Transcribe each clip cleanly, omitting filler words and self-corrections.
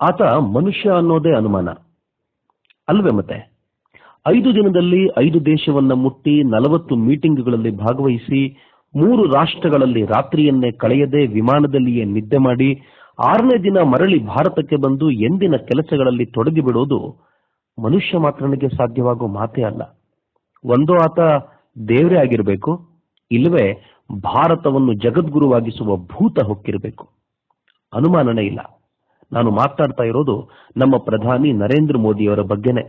ಆತ ಮನುಷ್ಯ ಅನ್ನೋದೇ ಅನುಮಾನ ಅಲ್ವೇ? ಮತ್ತೆ 5 ದಿನದಲ್ಲಿ 5 ದೇಶವನ್ನ ಮುಟ್ಟಿ 40 ಮೀಟಿಂಗ್ಗಳಲ್ಲಿ ಭಾಗವಹಿಸಿ 3 ರಾಷ್ಟ್ರಗಳಲ್ಲಿ ರಾತ್ರಿಯನ್ನೇ ಕಳೆಯದೆ ವಿಮಾನದಲ್ಲಿಯೇ ನಿದ್ದೆ ಮಾಡಿ 6ನೇ ದಿನ ಮರಳಿ ಭಾರತಕ್ಕೆ ಬಂದು ಎಂದಿನ ಕೆಲಸಗಳಲ್ಲಿ ತೊಡಗಿ ಬಿಡೋದು ಮನುಷ್ಯ ಮಾತ್ರನಿಗೆ ಸಾಧ್ಯವಾಗೋ ಮಾತೇ ಅಲ್ಲ. ಒಂದೋ ಆತ ದೇವರೇ ಆಗಿರಬೇಕು, ಇಲ್ಲವೇ ಭಾರತವನ್ನು ಜಗದ್ಗುರುವಾಗಿಸುವ ಭೂತ ಹೊಕ್ಕಿರಬೇಕು. ಅನುಮಾನನೇ ಇಲ್ಲ. ನಾನು ಮಾತಾಡ್ತಾ ಇರೋದು ನಮ್ಮ ಪ್ರಧಾನಿ ನರೇಂದ್ರ ಮೋದಿಯವರ ಬಗ್ಗೆನೆ.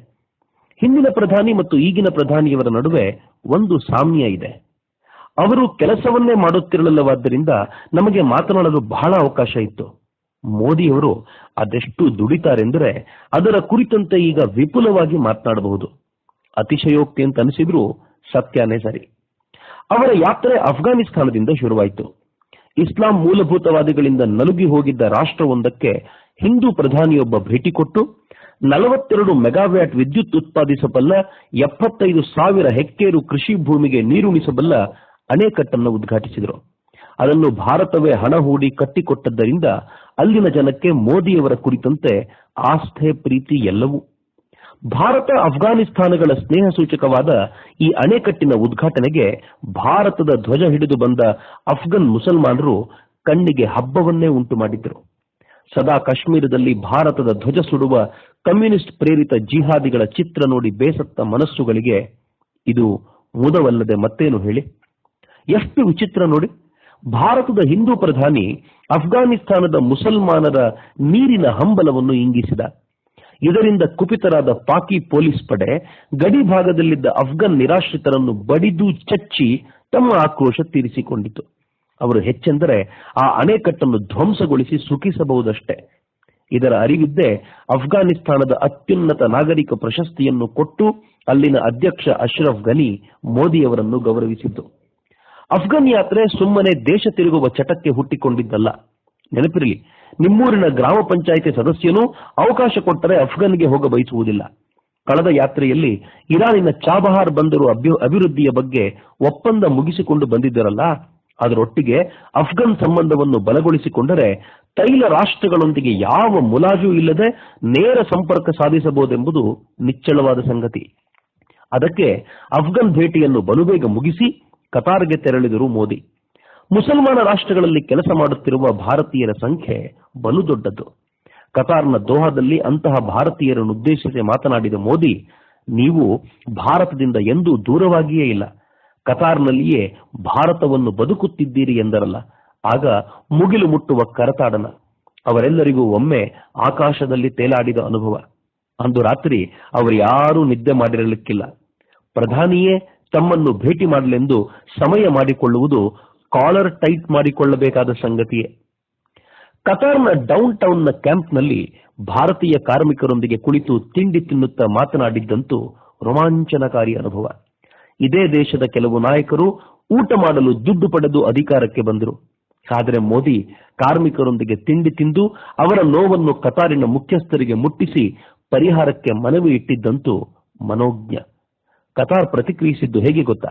ಹಿಂದಿನ ಪ್ರಧಾನಿ ಮತ್ತು ಈಗಿನ ಪ್ರಧಾನಿಯವರ ನಡುವೆ ಒಂದು ಸಾಮ್ಯ ಇದೆ. ಅವರು ಕೆಲಸವನ್ನೇ ಮಾಡುತ್ತಿರಲಿಲ್ಲವಾದ್ದರಿಂದ ನಮಗೆ ಮಾತನಾಡಲು ಬಹಳ ಅವಕಾಶ ಇತ್ತು. ಮೋದಿಯವರು ಅದೆಷ್ಟು ದುಡಿತಾರೆಂದರೆ ಅದರ ಕುರಿತಂತೆ ಈಗ ವಿಪುಲವಾಗಿ ಮಾತನಾಡಬಹುದು. ಅತಿಶಯೋಕ್ತಿ ಅಂತ ಅನಿಸಿದ್ರೂ ಸತ್ಯನೇ ಸರಿ. ಅವರ ಯಾತ್ರೆ ಅಫ್ಘಾನಿಸ್ತಾನದಿಂದ ಶುರುವಾಯಿತು. ಇಸ್ಲಾಂ ಮೂಲಭೂತವಾದಿಗಳಿಂದ ನಲುಗಿ ಹೋಗಿದ್ದ ರಾಷ್ಟ್ರವೊಂದಕ್ಕೆ ಹಿಂದೂ ಪ್ರಧಾನಿಯೊಬ್ಬ ಭೇಟಿ ಕೊಟ್ಟು 42 ಮೆಗಾವ್ಯಾಟ್ ವಿದ್ಯುತ್ ಉತ್ಪಾದಿಸಬಲ್ಲ 75,000 ಹೆಕ್ಟೇರು ಕೃಷಿ ಭೂಮಿಗೆ ನೀರುಣಿಸಬಲ್ಲ ಅಣೆಕಟ್ಟನ್ನು ಉದ್ಘಾಟಿಸಿದರು. ಅದನ್ನು ಭಾರತವೇ ಹಣ ಹೂಡಿ ಕಟ್ಟಿಕೊಟ್ಟದ್ದರಿಂದ ಅಲ್ಲಿನ ಜನಕ್ಕೆ ಮೋದಿಯವರ ಕುರಿತಂತೆ ಆಸ್ಥೆ, ಪ್ರೀತಿ ಎಲ್ಲವೂ. ಭಾರತ ಅಫ್ಘಾನಿಸ್ತಾನಗಳ ಸ್ನೇಹ ಸೂಚಕವಾದ ಈ ಅಣೆಕಟ್ಟಿನ ಉದ್ಘಾಟನೆಗೆ ಭಾರತದ ಧ್ವಜ ಹಿಡಿದು ಬಂದ ಅಫ್ಘನ್ ಮುಸಲ್ಮಾನರು ಕಣ್ಣಿಗೆ ಹಬ್ಬವನ್ನೇ ಉಂಟು ಮಾಡಿದ್ದರು. ಸದಾ ಕಾಶ್ಮೀರದಲ್ಲಿ ಭಾರತದ ಧ್ವಜ ಸುಡುವ ಕಮ್ಯುನಿಸ್ಟ್ ಪ್ರೇರಿತ ಜಿಹಾದಿಗಳ ಚಿತ್ರ ನೋಡಿ ಬೇಸತ್ತ ಮನಸ್ಸುಗಳಿಗೆ ಇದು ಮುದವಲ್ಲದೆ ಮತ್ತೇನು ಹೇಳಿ? ಎಷ್ಟು ವಿಚಿತ್ರ ನೋಡಿ. ಭಾರತದ ಹಿಂದೂ ಪ್ರಧಾನಿ ಅಫ್ಘಾನಿಸ್ತಾನದ ಮುಸಲ್ಮಾನರ ನೀರಿನ ಹಂಬಲವನ್ನು ಇಂಗಿಸಿದ. ಇದರಿಂದ ಕುಪಿತರಾದ ಪಾಕಿ ಪೊಲೀಸ್ ಪಡೆ ಗಡಿ ಭಾಗದಲ್ಲಿದ್ದ ಅಫ್ಘನ್ ನಿರಾಶ್ರಿತರನ್ನು ಬಡಿದು ಚಚ್ಚಿ ತಮ್ಮ ಆಕ್ರೋಶ ತೀರಿಸಿಕೊಂಡಿತು. ಅವರು ಹೆಚ್ಚೆಂದರೆ ಆ ಅಣೆಕಟ್ಟನ್ನು ಧ್ವಂಸಗೊಳಿಸಿ ಸುಖಿಸಬಹುದಷ್ಟೇ. ಇದರ ಅರಿವಿದ್ದೇ ಅಫ್ಘಾನಿಸ್ತಾನದ ಅತ್ಯುನ್ನತ ನಾಗರಿಕ ಪ್ರಶಸ್ತಿಯನ್ನು ಕೊಟ್ಟು ಅಲ್ಲಿನ ಅಧ್ಯಕ್ಷ ಅಶ್ರಫ್ ಘನಿ ಮೋದಿಯವರನ್ನು ಗೌರವಿಸಿದ್ದು. ಅಫ್ಘನ್ ಯಾತ್ರೆ ಸುಮ್ಮನೆ ದೇಶ ತಿರುಗುವ ಚಟಕ್ಕೆ ಹುಟ್ಟಿಕೊಂಡಿದ್ದಲ್ಲ. ನೆನಪಿರಲಿ, ನಿಮ್ಮೂರಿನ ಗ್ರಾಮ ಪಂಚಾಯಿತಿ ಸದಸ್ಯನೂ ಅವಕಾಶ ಕೊಟ್ಟರೆ ಅಫ್ಘನ್ಗೆ ಹೋಗ ಬಯಸುವುದಿಲ್ಲ. ಕಳೆದ ಯಾತ್ರೆಯಲ್ಲಿ ಇರಾನಿನ ಚಾಬಹಾರ್ ಬಂದರು ಅಭಿವೃದ್ಧಿಯ ಬಗ್ಗೆ ಒಪ್ಪಂದ ಮುಗಿಸಿಕೊಂಡು ಬಂದಿದ್ದರಲ್ಲ, ಅದರೊಟ್ಟಿಗೆ ಅಫ್ಘನ್ ಸಂಬಂಧವನ್ನು ಬಲಗೊಳಿಸಿಕೊಂಡರೆ ತೈಲ ರಾಷ್ಟ್ರಗಳೊಂದಿಗೆ ಯಾವ ಮುಲಾಜು ಇಲ್ಲದೆ ನೇರ ಸಂಪರ್ಕ ಸಾಧಿಸಬಹುದೆಂಬುದು ನಿಚ್ಚಳವಾದ ಸಂಗತಿ. ಅದಕ್ಕೆ ಅಫ್ಘನ್ ಭೇಟಿಯನ್ನು ಬಲುಬೇಗ ಮುಗಿಸಿ ಕತಾರ್ಗೆ ತೆರಳಿದರು ಮೋದಿ. ಮುಸಲ್ಮಾನ ರಾಷ್ಟ್ರಗಳಲ್ಲಿ ಕೆಲಸ ಮಾಡುತ್ತಿರುವ ಭಾರತೀಯರ ಸಂಖ್ಯೆ ಬಲು ದೊಡ್ಡದು. ಕತಾರ್ನ ದೋಹಾದಲ್ಲಿ ಅಂತಹ ಭಾರತೀಯರನ್ನುದ್ದೇಶಿಸಿ ಮಾತನಾಡಿದ ಮೋದಿ, ನೀವು ಭಾರತದಿಂದ ಎಂದೂ ದೂರವಾಗಿಯೇ ಇಲ್ಲ, ಕತಾರ್ನಲ್ಲಿಯೇ ಭಾರತವನ್ನು ಬದುಕುತ್ತಿದ್ದೀರಿ ಎಂದರಲ್ಲ. ಆಗ ಮುಗಿಲು ಮುಟ್ಟುವ ಕರತಾಡನ. ಅವರೆಲ್ಲರಿಗೂ ಒಮ್ಮೆ ಆಕಾಶದಲ್ಲಿ ತೇಲಾಡಿದ ಅನುಭವ. ಅಂದು ರಾತ್ರಿ ಅವರು ಯಾರೂ ನಿದ್ದೆ ಮಾಡಿರಲಿಕ್ಕಿಲ್ಲ. ಪ್ರಧಾನಿಯೇ ತಮ್ಮನ್ನು ಭೇಟಿ ಮಾಡಲೆಂದು ಸಮಯ ಮಾಡಿಕೊಳ್ಳುವುದು ಕಾಲರ್ ಟೈಟ್ ಮಾಡಿಕೊಳ್ಳಬೇಕಾದ ಸಂಗತಿಯೇ. ಕತಾರ್ನ ಡೌನ್ ಟೌನ್ನ ಕ್ಯಾಂಪ್ನಲ್ಲಿ ಭಾರತೀಯ ಕಾರ್ಮಿಕರೊಂದಿಗೆ ಕುಳಿತು ತಿಂಡಿ ತಿನ್ನುತ್ತಾ ಮಾತನಾಡಿದ್ದಂತೂ ರೋಮಾಂಚನಕಾರಿ ಅನುಭವ. ಇದೇ ದೇಶದ ಕೆಲವು ನಾಯಕರು ಊಟ ಮಾಡಲು ದುಡ್ಡು ಪಡೆದು ಅಧಿಕಾರಕ್ಕೆ ಬಂದರು. ಆದರೆ ಮೋದಿ ಕಾರ್ಮಿಕರೊಂದಿಗೆ ತಿಂಡಿ ತಿಂದು ಅವರ ನೋವನ್ನು ಕತಾರಿನ ಮುಖ್ಯಸ್ಥರಿಗೆ ಮುಟ್ಟಿಸಿ ಪರಿಹಾರಕ್ಕೆ ಮನವಿ ಇಟ್ಟಿದ್ದಂತೂ ಮನೋಜ್ಞ. ಕತಾರ್ ಪ್ರತಿಕ್ರಿಯಿಸಿದ್ದು ಹೇಗೆ ಗೊತ್ತಾ?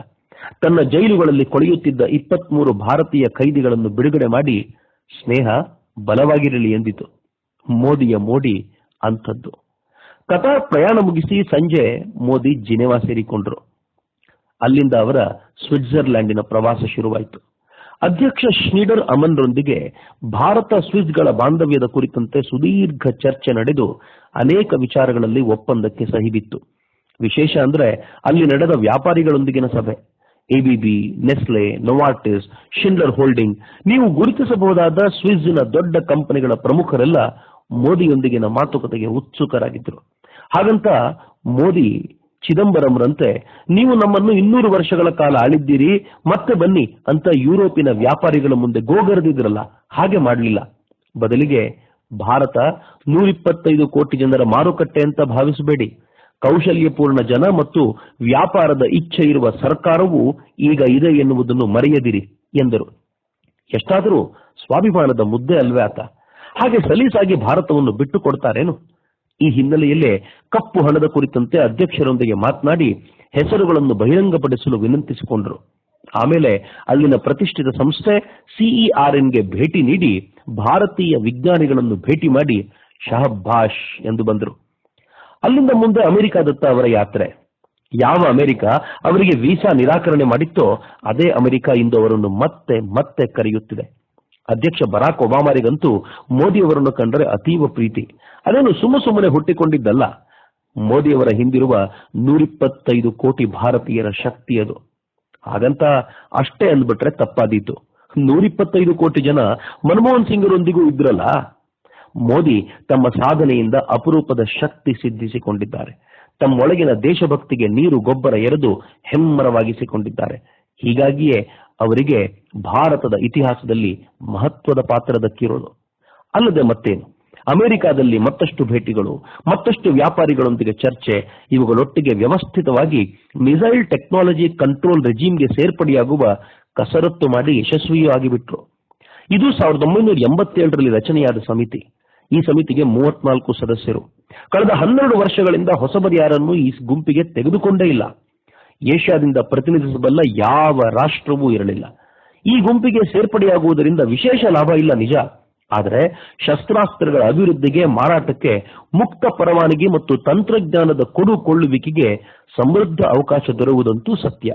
ತನ್ನ ಜೈಲುಗಳಲ್ಲಿ ಕೊಳೆಯುತ್ತಿದ್ದ 23 ಭಾರತೀಯ ಖೈದಿಗಳನ್ನು ಬಿಡುಗಡೆ ಮಾಡಿ ಸ್ನೇಹ ಬಲವಾಗಿರಲಿ ಎಂದಿತು. ಮೋದಿಯ ಮೋಡಿ ಅಂಥದ್ದು. ಕತಾರ್ ಪ್ರಯಾಣ ಮುಗಿಸಿ ಸಂಜೆ ಮೋದಿ ಜಿನೆವಾ ಸೇರಿಕೊಂಡರು. ಅಲ್ಲಿಂದ ಅವರ ಸ್ವಿಟ್ಜರ್ಲ್ಯಾಂಡಿನ ಪ್ರವಾಸ ಶುರುವಾಯಿತು. ಅಧ್ಯಕ್ಷ ಶ್ನೀಡರ್ ಅಮನ್ರೊಂದಿಗೆ ಭಾರತ ಸ್ವಿಸ್ಗಳ ಬಾಂಧವ್ಯದ ಕುರಿತಂತೆ ಸುದೀರ್ಘ ಚರ್ಚೆ ನಡೆದು ಅನೇಕ ವಿಚಾರಗಳಲ್ಲಿ ಒಪ್ಪಂದಕ್ಕೆ ಸಹಿ ಬಿತ್ತು. ವಿಶೇಷ ಅಂದ್ರೆ ಅಲ್ಲಿ ನಡೆದ ವ್ಯಾಪಾರಿಗಳೊಂದಿಗಿನ ಸಭೆ. ಎಬಿಬಿ, ನೆಸ್ಲೆ, ನೊವಾರ್ಟಿಸ್, ಶಿಂಡ್ಲರ್ ಹೋಲ್ಡಿಂಗ್, ನೀವು ಗುರುತಿಸಬಹುದಾದ ಸ್ವಿಸ್ನ ದೊಡ್ಡ ಕಂಪನಿಗಳ ಪ್ರಮುಖರೆಲ್ಲ ಮೋದಿಯೊಂದಿಗಿನ ಮಾತುಕತೆಗೆ ಉತ್ಸುಕರಾಗಿದ್ದರು. ಹಾಗಂತ ಮೋದಿ ಚಿದಂಬರಂರಂತೆ ನೀವು ನಮ್ಮನ್ನು 200 ವರ್ಷಗಳ ಕಾಲ ಆಳಿದ್ದೀರಿ, ಮತ್ತೆ ಬನ್ನಿ ಅಂತ ಯುರೋಪಿನ ವ್ಯಾಪಾರಿಗಳ ಮುಂದೆ ಗೋಗರೆದಿದ್ರಲ್ಲ, ಹಾಗೆ ಮಾಡಲಿಲ್ಲ. ಬದಲಿಗೆ ಭಾರತ 125 ಕೋಟಿ ಜನರ ಮಾರುಕಟ್ಟೆ ಅಂತ ಭಾವಿಸಬೇಡಿ. ಕೌಶಲ್ಯಪೂರ್ಣ ಜನ ಮತ್ತು ವ್ಯಾಪಾರದ ಇಚ್ಛೆ ಇರುವ ಸರ್ಕಾರವೂ ಈಗ ಇದೆ ಎನ್ನುವುದನ್ನು ಮರೆಯದಿರಿ ಎಂದರು. ಎಷ್ಟಾದರೂ ಸ್ವಾಭಿಮಾನದ ಮುದ್ದೆ ಅಲ್ವೇ ಆತ. ಹಾಗೆ ಸಲೀಸಾಗಿ ಭಾರತವನ್ನು ಬಿಟ್ಟು ಕೊಡ್ತಾರೇನು? ಈ ಹಿನ್ನೆಲೆಯಲ್ಲೇ ಕಪ್ಪು ಹಣದ ಕುರಿತಂತೆ ಅಧ್ಯಕ್ಷರೊಂದಿಗೆ ಮಾತನಾಡಿ ಹೆಸರುಗಳನ್ನು ಬಹಿರಂಗಪಡಿಸಲು ವಿನಂತಿಸಿಕೊಂಡರು. ಆಮೇಲೆ ಅಲ್ಲಿನ ಪ್ರತಿಷ್ಠಿತ ಸಂಸ್ಥೆ CERNಗೆ ಭೇಟಿ ನೀಡಿ ಭಾರತೀಯ ವಿಜ್ಞಾನಿಗಳನ್ನು ಭೇಟಿ ಮಾಡಿ ಶಹಬ್ಬಾಷ್ ಎಂದು ಬಂದರು. ಅಲ್ಲಿಂದ ಮುಂದೆ ಅಮೆರಿಕಾದತ್ತ ಅವರ ಯಾತ್ರೆ. ಯಾವ ಅಮೆರಿಕ ಅವರಿಗೆ ವೀಸಾ ನಿರಾಕರಣೆ ಮಾಡಿತ್ತೋ ಅದೇ ಅಮೆರಿಕ ಇಂದು ಅವರನ್ನು ಮತ್ತೆ ಮತ್ತೆ ಕರೆಯುತ್ತಿದೆ. ಅಧ್ಯಕ್ಷ ಬರಾಕ್ ಒಬಾಮರಿಗಂತೂ ಮೋದಿಯವರನ್ನು ಕಂಡರೆ ಅತೀವ ಪ್ರೀತಿ. ಅದೇನು ಸುಮ್ಮನೆ ಹುಟ್ಟಿಕೊಂಡಿದ್ದಲ್ಲ. ಮೋದಿಯವರ ಹಿಂದಿರುವ 125 ಕೋಟಿ ಭಾರತೀಯರ ಶಕ್ತಿ ಅದು. ಹಾಗಂತ ಅಷ್ಟೇ ಅಂದ್ಬಿಟ್ರೆ ತಪ್ಪಾದೀತು. 125 ಕೋಟಿ ಜನ ಮನಮೋಹನ್ ಸಿಂಗ್ರೊಂದಿಗೂ ಇದ್ರಲ್ಲ. ಮೋದಿ ತಮ್ಮ ಸಾಧನೆಯಿಂದ ಅಪರೂಪದ ಶಕ್ತಿ ಸಿದ್ಧಿಸಿಕೊಂಡಿದ್ದಾರೆ. ತಮ್ಮೊಳಗಿನ ದೇಶಭಕ್ತಿಗೆ ನೀರು ಗೊಬ್ಬರ ಎರೆದು ಹೆಮ್ಮರವಾಗಿಸಿಕೊಂಡಿದ್ದಾರೆ. ಹೀಗಾಗಿಯೇ ಅವರಿಗೆ ಭಾರತದ ಇತಿಹಾಸದಲ್ಲಿ ಮಹತ್ವದ ಪಾತ್ರ ದಕ್ಕಿರೋದು. ಅಲ್ಲದೆ ಮತ್ತೇನು, ಅಮೆರಿಕಾದಲ್ಲಿ ಮತ್ತಷ್ಟು ಭೇಟಿಗಳು, ಮತ್ತಷ್ಟು ವ್ಯಾಪಾರಿಗಳೊಂದಿಗೆ ಚರ್ಚೆ, ಇವುಗಳೊಟ್ಟಿಗೆ ವ್ಯವಸ್ಥಿತವಾಗಿ ಮಿಸೈಲ್ ಟೆಕ್ನಾಲಜಿ ಕಂಟ್ರೋಲ್ ರೆಜಿಮ್ಗೆ ಸೇರ್ಪಡೆಯಾಗುವ ಕಸರತ್ತು ಮಾಡಿ ಯಶಸ್ವಿಯೂ ಆಗಿಬಿಟ್ರು. ಇದು 1987ರಲ್ಲಿ ರಚನೆಯಾದ ಸಮಿತಿ. ಈ ಸಮಿತಿಗೆ 34 ಸದಸ್ಯರು. ಕಳೆದ 12 ವರ್ಷಗಳಿಂದ ಹೊಸಬರು ಈ ಗುಂಪಿಗೆ ತೆಗೆದುಕೊಂಡೇ ಇಲ್ಲ. ಏಷ್ಯಾದಿಂದ ಪ್ರತಿನಿಧಿಸಬಲ್ಲ ಯಾವ ರಾಷ್ಟ್ರವೂ ಇರಲಿಲ್ಲ. ಈ ಗುಂಪಿಗೆ ಸೇರ್ಪಡೆಯಾಗುವುದರಿಂದ ವಿಶೇಷ ಲಾಭ ಇಲ್ಲ ನಿಜ. ಆದರೆ ಶಸ್ತ್ರಾಸ್ತ್ರಗಳ ಅಭಿವೃದ್ಧಿಗೆ, ಮಾರಾಟಕ್ಕೆ ಮುಕ್ತ ಪರವಾನಗಿ ಮತ್ತು ತಂತ್ರಜ್ಞಾನದ ಕೊಡುಕೊಳ್ಳುವಿಕೆಗೆ ಸಮೃದ್ಧ ಅವಕಾಶ ದೊರೆಯುವುದಂತೂ ಸತ್ಯ.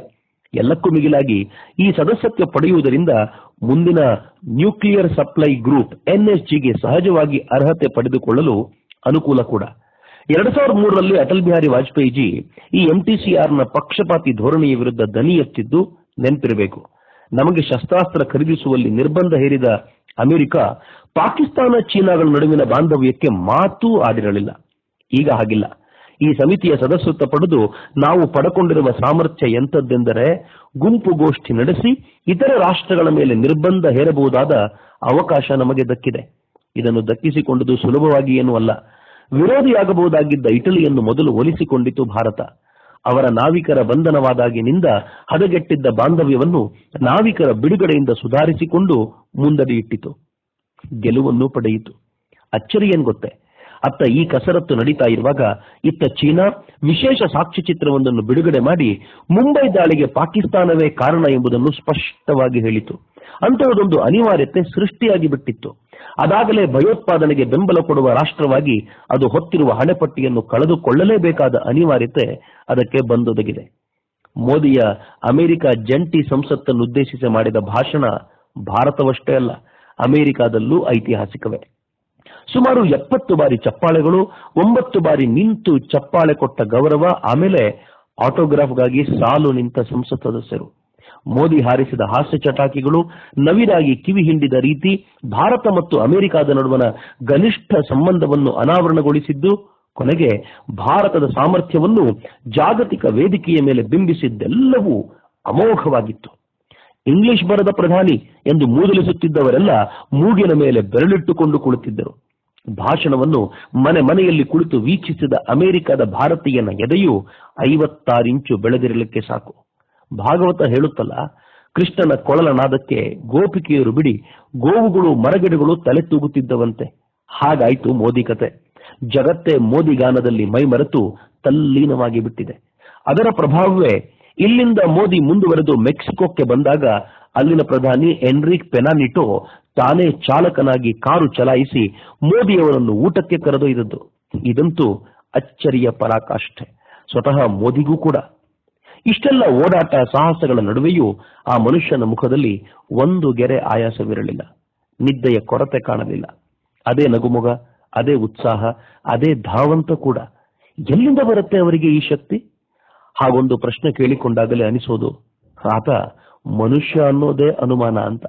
ಎಲ್ಲಕ್ಕೂ ಮಿಗಿಲಾಗಿ ಈ ಸದಸ್ಯತ್ವ ಪಡೆಯುವುದರಿಂದ ಮುಂದಿನ ನ್ಯೂಕ್ಲಿಯರ್ ಸಪ್ಲೈ ಗ್ರೂಪ್ NSGಗೆ ಸಹಜವಾಗಿ ಅರ್ಹತೆ ಪಡೆದುಕೊಳ್ಳಲು ಅನುಕೂಲ ಕೂಡ. 2003ರಲ್ಲಿ ಅಟಲ್ ಬಿಹಾರಿ ವಾಜಪೇಯಿಜಿ ಈ MTCRನ ಪಕ್ಷಪಾತಿ ಧೋರಣೆಯ ವಿರುದ್ಧ ದನಿ ಎತ್ತಿದ್ದು ನೆನಪಿರಬೇಕು. ನಮಗೆ ಶಸ್ತ್ರಾಸ್ತ್ರ ಖರೀದಿಸುವಲ್ಲಿ ನಿರ್ಬಂಧ ಹೇರಿದ ಅಮೆರಿಕ ಪಾಕಿಸ್ತಾನ, ಚೀನಾಗಳ ನಡುವಿನ ಬಾಂಧವ್ಯಕ್ಕೆ ಮಾತೂ ಆಡಿರಲಿಲ್ಲ. ಈಗ ಹಾಗಿಲ್ಲ. ಈ ಸಮಿತಿಯ ಸದಸ್ಯತ್ವ ಪಡೆದು ನಾವು ಪಡಕೊಂಡಿರುವ ಸಾಮರ್ಥ್ಯ ಎಂಥದ್ದೆಂದರೆ, ಗುಂಪು ಗೋಷ್ಠಿ ನಡೆಸಿ ಇತರ ರಾಷ್ಟ್ರಗಳ ಮೇಲೆ ನಿರ್ಬಂಧ ಹೇರಬಹುದಾದ ಅವಕಾಶ ನಮಗೆ ದಕ್ಕಿದೆ. ಇದನ್ನು ದಕ್ಕಿಸಿಕೊಂಡುದು ಸುಲಭವಾಗಿ ಏನೂ ಅಲ್ಲ. ವಿರೋಧಿಯಾಗಬಹುದಾಗಿದ್ದ ಇಟಲಿಯನ್ನು ಮೊದಲು ಒಲಿಸಿಕೊಂಡಿತು ಭಾರತ. ಅವರ ನಾವಿಕರ ಬಂಧನವಾದಾಗಿನಿಂದ ಹದಗೆಟ್ಟಿದ್ದ ಬಾಂಧವ್ಯವನ್ನು ನಾವಿಕರ ಬಿಡುಗಡೆಯಿಂದ ಸುಧಾರಿಸಿಕೊಂಡು ಮುಂದಡಿಯಿಟ್ಟಿತು. ಗೆಲುವನ್ನು ಪಡೆಯಿತು. ಅಚ್ಚರಿ ಏನ್ ಗೊತ್ತೇ, ಅತ್ತ ಈ ಕಸರತ್ತು ನಡೀತಾ ಇರುವಾಗ ಇತ್ತ ಚೀನಾ ವಿಶೇಷ ಸಾಕ್ಷ್ಯಚಿತ್ರವೊಂದನ್ನು ಬಿಡುಗಡೆ ಮಾಡಿ ಮುಂಬೈ ದಾಳಿಗೆ ಪಾಕಿಸ್ತಾನವೇ ಕಾರಣ ಎಂಬುದನ್ನು ಸ್ಪಷ್ಟವಾಗಿ ಹೇಳಿತು. ಅಂತಹದೊಂದು ಅನಿವಾರ್ಯತೆ ಸೃಷ್ಟಿಯಾಗಿ ಬಿಟ್ಟಿತ್ತು. ಅದಾಗಲೇ ಭಯೋತ್ಪಾದನೆಗೆ ಬೆಂಬಲ ಕೊಡುವ ರಾಷ್ಟ್ರವಾಗಿ ಅದು ಹೊತ್ತಿರುವ ಹಣೆಪಟ್ಟಿಯನ್ನು ಕಳೆದುಕೊಳ್ಳಲೇಬೇಕಾದ ಅನಿವಾರ್ಯತೆ ಅದಕ್ಕೆ ಬಂದೊದಗಿದೆ. ಮೋದಿಯ ಅಮೆರಿಕ ಜಂಟಿ ಸಂಸತ್ತನ್ನುದ್ದೇಶಿಸಿ ಮಾಡಿದ ಭಾಷಣ ಭಾರತವಷ್ಟೇ ಅಲ್ಲ, ಅಮೆರಿಕಾದಲ್ಲೂ ಐತಿಹಾಸಿಕವೇ. ಸುಮಾರು 70 ಬಾರಿ ಚಪ್ಪಾಳೆಗಳು, 9 ಬಾರಿ ನಿಂತು ಚಪ್ಪಾಳೆ ಕೊಟ್ಟ ಗೌರವ, ಆಮೇಲೆ ಆಟೋಗ್ರಾಫ್ಗಾಗಿ ಸಾಲು ನಿಂತ ಸಂಸತ್ ಸದಸ್ಯರು. ಮೋದಿ ಹಾರಿಸಿದ ಹಾಸ್ಯ ಚಟಾಕಿಗಳು, ನವಿರಾಗಿ ಕಿವಿ ಹಿಂಡಿದ ರೀತಿ ಭಾರತ ಮತ್ತು ಅಮೆರಿಕದ ನಡುವಣ ಘನಿಷ್ಠ ಸಂಬಂಧವನ್ನು ಅನಾವರಣಗೊಳಿಸಿದ್ದು, ಕೊನೆಗೆ ಭಾರತದ ಸಾಮರ್ಥ್ಯವನ್ನು ಜಾಗತಿಕ ವೇದಿಕೆಯ ಮೇಲೆ ಬಿಂಬಿಸಿದ್ದೆಲ್ಲವೂ ಅಮೋಘವಾಗಿತ್ತು. ಇಂಗ್ಲಿಷ್ ಬರದ ಪ್ರಧಾನಿ ಎಂದು ಮೂದಲಿಸುತ್ತಿದ್ದವರೆಲ್ಲ ಮೂಗಿನ ಮೇಲೆ ಬೆರಳಿಟ್ಟುಕೊಂಡು ಕುಳಿತಿದ್ದರು. ಭಾಷಣವನ್ನು ಮನೆಯಲ್ಲಿ ಕುಳಿತು ವೀಕ್ಷಿಸಿದ ಅಮೆರಿಕದ ಭಾರತೀಯನ ಎದೆಯು 56 ಇಂಚು ಬೆಳೆದಿರಲಿಕ್ಕೆ ಸಾಕು. ಭಾಗವತ ಹೇಳುತ್ತಲ್ಲ, ಕೃಷ್ಣನ ಕೊಳಲ ನಾದಕ್ಕೆ ಗೋಪಿಕೆಯರು ಬಿಡಿ, ಗೋವುಗಳು ಮರಗಿಡಗಳು ತಲೆ ತೂಗುತ್ತಿದ್ದವಂತೆ. ಹಾಗಾಯ್ತು ಮೋದಿ ಕತೆ. ಜಗತ್ತೇ ಮೋದಿ ಗಾನದಲ್ಲಿ ಮೈಮರೆತು ತಲ್ಲೀನವಾಗಿ ಬಿಟ್ಟಿದೆ. ಅದರ ಪ್ರಭಾವವೇ ಇಲ್ಲಿಂದ ಮೋದಿ ಮುಂದುವರೆದು ಮೆಕ್ಸಿಕೋಕ್ಕೆ ಬಂದಾಗ ಅಲ್ಲಿನ ಪ್ರಧಾನಿ ಎನ್ರಿಕ್ ಪೆನಾನಿಟೋ ತಾನೇ ಚಾಲಕನಾಗಿ ಕಾರು ಚಲಾಯಿಸಿ ಮೋದಿಯವರನ್ನು ಊಟಕ್ಕೆ ಕರೆದೊಯ್ದದ್ದು. ಇದಂತೂ ಅಚ್ಚರಿಯ ಪರಾಕಾಷ್ಠೆ, ಸ್ವತಃ ಮೋದಿಗೂ ಕೂಡ. ಇಷ್ಟೆಲ್ಲ ಓಡಾಟ ಸಾಹಸಗಳ ನಡುವೆಯೂ ಆ ಮನುಷ್ಯನ ಮುಖದಲ್ಲಿ ಒಂದು ಗೆರೆ ಆಯಾಸವಿರಲಿಲ್ಲ. ನಿದ್ದೆಯ ಕೊರತೆ ಕಾಣಲಿಲ್ಲ. ಅದೇ ನಗುಮೊಗ, ಅದೇ ಉತ್ಸಾಹ, ಅದೇ ಧಾವಂತ ಕೂಡ. ಎಲ್ಲಿಂದ ಬರುತ್ತೆ ಅವರಿಗೆ ಈ ಶಕ್ತಿ? ಹಾಗೊಂದು ಪ್ರಶ್ನೆ ಕೇಳಿಕೊಂಡಾಗಲೇ ಅನಿಸೋದು, ಆತ ಮನುಷ್ಯ ಅನ್ನೋದೇ ಅನುಮಾನ ಅಂತ.